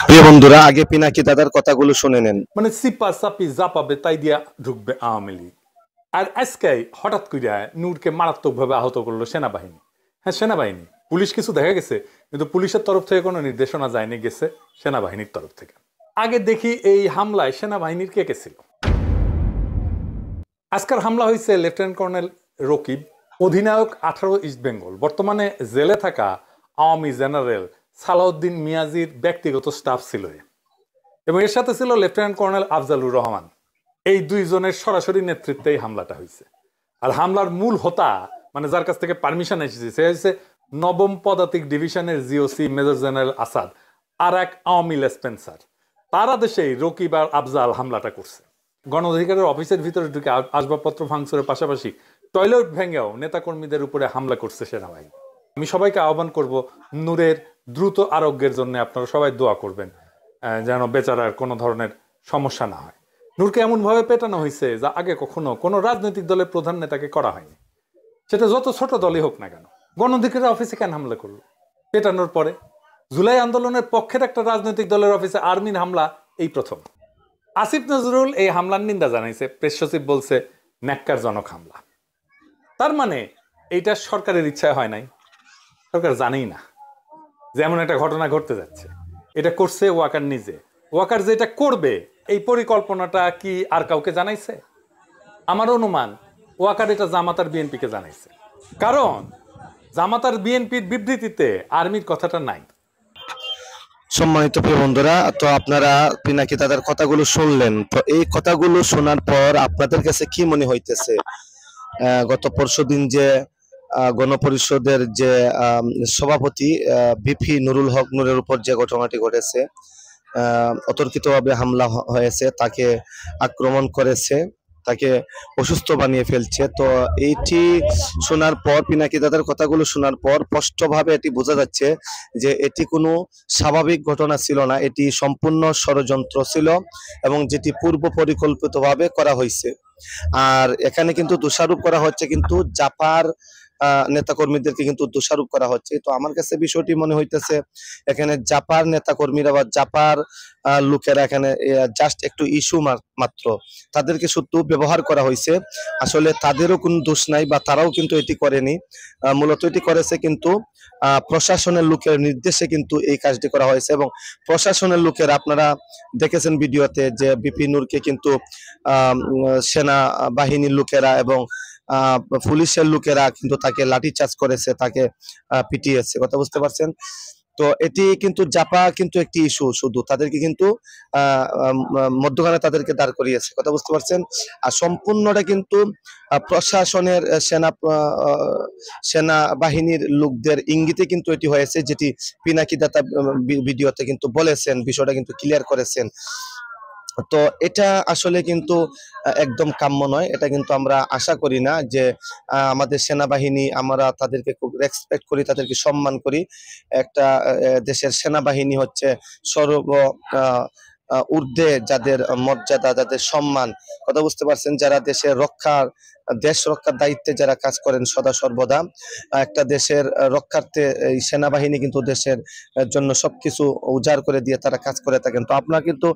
প্রিয় বন্ধুরা, আগে পিনাকি দাদার কথাগুলো শুনে নেন। মানে সিপা সাপি যা পাবে তাই দিয়া ঢুকবে আওয়ামী লীগ। আর আজকে হঠাৎ করে নূরকে মারাত্মকভাবে আহত করলো সেনাবাহিনী। হ্যাঁ, সেনাবাহিনী, পুলিশ কিছু দেখা গেছে, কিন্তু পুলিশের তরফ থেকে কোনো নির্দেশনা যায়নি, গেছে সেনাবাহিনীর তরফ থেকে। আগে দেখি এই হামলায় সেনাবাহিনীর কে কে ছিল। আজকের হামলা হয়েছে লেফটেন্যান্ট কর্নেল রকিব, অধিনায়ক 18 ইস্ট বেঙ্গল, বর্তমানে জেলে থাকা আওয়ামী জেনারেল সালাউদ্দিন মিয়াজির ব্যক্তিগত স্টাফ ছিল, এবং এর সাথে ছিল লেফটেন্যান্ট কর্নেল আফজালুর রহমান। এই দুইজনের সরাসরি নেতৃত্বে এই হামলাটা হয়েছে। আর হামলার মূল হোতা, মানে যার কাছ থেকে পারমিশন এসেছে, সে হচ্ছে 9ম পদাতিক ডিভিশনের জিওসি মেজর জেনারেল আসাদ আর এক আওয়ামী লেসপেন্সার। তার আদেশেই রকিব আর আফজাল হামলাটা করছে। গণ অধিকারের অফিসের ভিতরে ঢুকে আসবাবপত্র ভাঙচুরের পাশাপাশি টয়লেট ভেঙেও নেতাকর্মীদের উপরে হামলা করছে সেনাবাহিনী। আমি সবাইকে আহ্বান করব, নূরের দ্রুত আরোগ্যের জন্য আপনারা সবাই দোয়া করবেন, যেন বেচারার কোনো ধরনের সমস্যা না হয়। নূরকে এমনভাবে পেটানো হয়েছে যা আগে কখনো কোনো রাজনৈতিক দলের প্রধান নেতাকে করা হয়নি, সেটা যত ছোট দলই হোক না কেন। গণ অধিকারের অফিসে কেন হামলা করলো? পেটানোর পরে জুলাই আন্দোলনের পক্ষের একটা রাজনৈতিক দলের অফিসে আর্মির হামলা এই প্রথম। আসিফ নজরুল এই হামলার নিন্দা জানাইছে, প্রেস সচিব বলছে ন্যাক্কারজনক হামলা। তার মানে এইটা সরকারের ইচ্ছায় হয় নাই, সরকার জানেই না যে এমন একটা ঘটনা ঘটতে যাচ্ছে। এটা করছে ওয়াকার নিজে। ওয়াকার যেটা করবে এই পরিকল্পনাটা কি আর কাউকে জানাইছে? আমার অনুমান ওয়াকার এটা জামাতার বিএনপিকে জানাইছে, কারণ জামাতার বিএনপির বিবৃতিতে আর্মির কথাটা নাই। সম্মানিত প্রিয় বন্ধুরা, তো আপনারা পিনাকি দাদার কথাগুলো শুনলেন। তো এই কথাগুলো শোনার পর আপনাদের কাছে কি মনে হইতেছে? গত পরশুদিন যে গণপরিষদের যে সভাপতি ভিপি নুরুল হক নূরের উপর যে ঘটনাটি ঘটেছে, অতর্কিতভাবে হামলা হয়েছে, তাকে আক্রমণ করেছে, তাকে অসুস্থ বানিয়ে ফেলছে। তো এইটি শোনার পর, পিনাকি দাদার কথাগুলো শোনার পর স্পষ্টভাবে এটি বোঝা যাচ্ছে যে এটি কোনো স্বাভাবিক ঘটনা ছিল না, এটি সম্পূর্ণ ষড়যন্ত্র ছিল এবং যেটি পূর্ব পরিকল্পিতভাবে করা হয়েছে। আর এখানে কিন্তু দোষারোপ করা হচ্ছে কিন্তু জাপার নেতাকর্মীদেরকে কিন্তু দোষারোপ করা হচ্ছে। তো আমার কাছে বিষয়টি মনে হইতেছে এখানে জাপার নেতাকর্মীরা বা জাপার লোকেরা এখানে জাস্ট একটু ইস্যু মাত্র, তাদেরকে শুধু ব্যবহার করা হয়েছে। আসলে তাদেরও কোনো দোষ নাই বা তারাও কিন্তু এটি করেনি, মূলত এটি করেছে কিন্তু প্রশাসনের লোকের নির্দেশে কিন্তু এই কাজটি করা হয়েছে। এবং প্রশাসনের লোকের আপনারা দেখেছেন ভিডিওতে যে বিপি নূরকে কিন্তু সেনা বাহিনীর লোকেরা এবং পুলিশের লোকেরা কিন্তু তাকে লাঠিচার্জ করেছে, তাকে পিটিয়েছে, কথা বুঝতে পারছেন? তো এটি কিন্তু জাপা কিন্তু একটি ইস্যু, শুধু তাদেরকে কিন্তু মধ্যখানে তাদেরকে দাঁড় করিয়েছে, কথা বুঝতে পারছেন? আর সম্পূর্ণটা কিন্তু প্রশাসনের সেনা বাহিনীর লোকদের ইঙ্গিতে কিন্তু এটি হয়েছে, যেটি পিনাকি দাতা ভিডিওতে কিন্তু বলেছেন, বিষয়টা কিন্তু ক্লিয়ার করেছেন। তো এটা আসলে কিন্তু একদম কাম্য নয়। এটা কিন্তু আমরা আশা করি না যে আমাদের সেনাবাহিনী, আমরা তাদেরকে খুব রেসপেক্ট করি, তাদেরকে সম্মান করি। একটা দেশের সেনাবাহিনী হচ্ছে সর্ব ঊর্ধ্বে যাদের মর্যাদা, যাদের সম্মান, কথা বুঝতে পারছেন, যারা দেশ রক্ষার দায়িত্বে যারা কাজ করেন সদা সর্বদা, একটা দেশের রক্ষার্থে এই সেনাবাহিনী কিন্তু দেশের জন্য সবকিছু উজাড় করে দিয়ে তারা কাজ করে থাকেন। তো আপনারা কিন্তু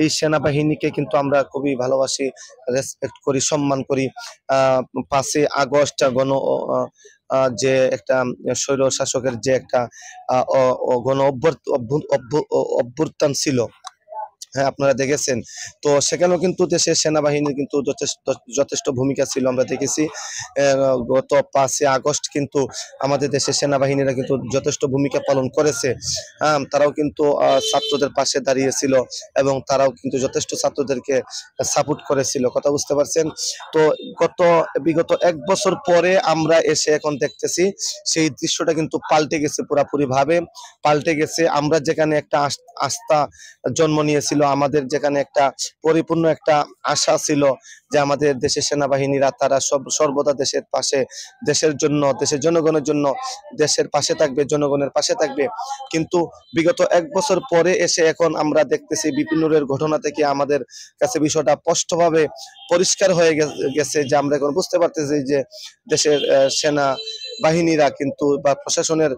এই সেনাবাহিনীকে কিন্তু আমরা খুবই ভালোবাসি, রেসপেক্ট করি, সম্মান করি। 5ই আগস্ট যে একটা স্বৈর শাসকের যে একটা গণ অভ্যুত্থান ছিল, হ্যাঁ আপনারা দেখেছেন, তো সেখানেও কিন্তু দেশের সেনাবাহিনীর কিন্তু যথেষ্ট ভূমিকা ছিল। আমরা দেখেছি গত 5ই আগস্ট কিন্তু আমাদের দেশের সেনাবাহিনীরা কিন্তু যথেষ্ট ভূমিকা পালন করেছে। তারাও কিন্তু ছাত্রদের পাশে দাঁড়িয়েছিল এবং তারাও কিন্তু যথেষ্ট ছাত্রদেরকে সাপোর্ট করেছিল, কথা বুঝতে পারছেন? তো বিগত 1 বছর পরে আমরা এসে এখন দেখতেছি সেই দৃশ্যটা কিন্তু পাল্টে গেছে, পুরাপুরি ভাবে পাল্টে গেছে। আমরা যেখানে একটা আস্থা জন্ম নিয়েছিল, আমাদের যেখানে একটা পরিপূর্ণ একটা আশা ছিল যে আমাদের দেশের সেনাবাহিনীরা তারা সর্বদা দেশের পাশে, দেশের জন্য, দেশের জনগণের জন্য দেশের পাশে থাকবে, জনগণের পাশে থাকবে, কিন্তু বিগত 1 বছর পরে এসে এখন আমরা দেখতেছি বিপি নূরের ঘটনা থেকে আমাদের কাছে বিষয়টা স্পষ্টভাবে পরিষ্কার হয়ে গেছে যে আমরা এখন বুঝতে পারতেছি যে দেশের সেনা বাহিনীরা কিন্তু বা প্রশাসনের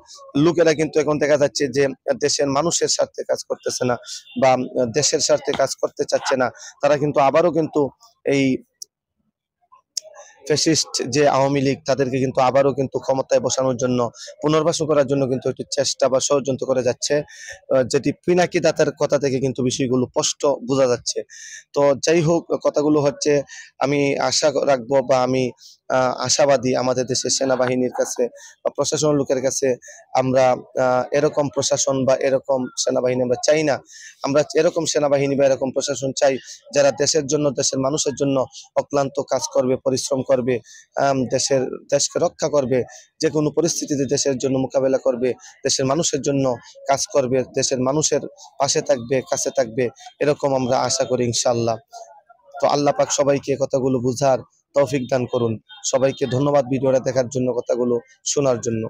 লোকেরা কিন্তু এখন দেখা যাচ্ছে যে দেশের মানুষের স্বার্থে কাজ করতেছে না বা দেশের স্বার্থে কাজ করতে চাচ্ছে না। তারা কিন্তু আবারও কিন্তু এই ফ্যাসিস্ট যে আওয়ামী লীগ তাদেরকে কিন্তু আবারও কিন্তু ক্ষমতায় বসানোর জন্য পুনর্বাসন করার জন্য কিন্তু একটি চেষ্টা বা ষড়যন্ত্র করে যাচ্ছে, যেটি পিনাকি দাতার কথা থেকে কিন্তু বিষয়গুলো স্পষ্ট বোঝা যাচ্ছে। তো যাই হোক, কথাগুলো হচ্ছে আমি আশা রাখবো বা আমি আশাবাদী আমাদের দেশের সেনাবাহিনীর কাছে বা প্রশাসনের লোকের কাছে। আমরা এরকম প্রশাসন বা এরকম সেনাবাহিনী আমরা চাই না। আমরা এরকম সেনাবাহিনী বা এরকম প্রশাসন চাই যারা দেশের জন্য, দেশের মানুষের জন্য অক্লান্ত কাজ করবে, পরিশ্রম করবে, দেশকে রক্ষা করবে, যে কোনো পরিস্থিতিতে দেশের জন্য মোকাবেলা করবে, দেশের মানুষের জন্য কাজ করবে, দেশের মানুষের পাশে থাকবে, কাছে থাকবে, এরকম আমরা আশা করি ইনশাআল্লাহ। তো আল্লাহ পাক সবাইকে কথাগুলো বুঝার তৌফিক দান করুন। সবাইকে ধন্যবাদ ভিডিওটা দেখার জন্য, কথাগুলো শোনার জন্য।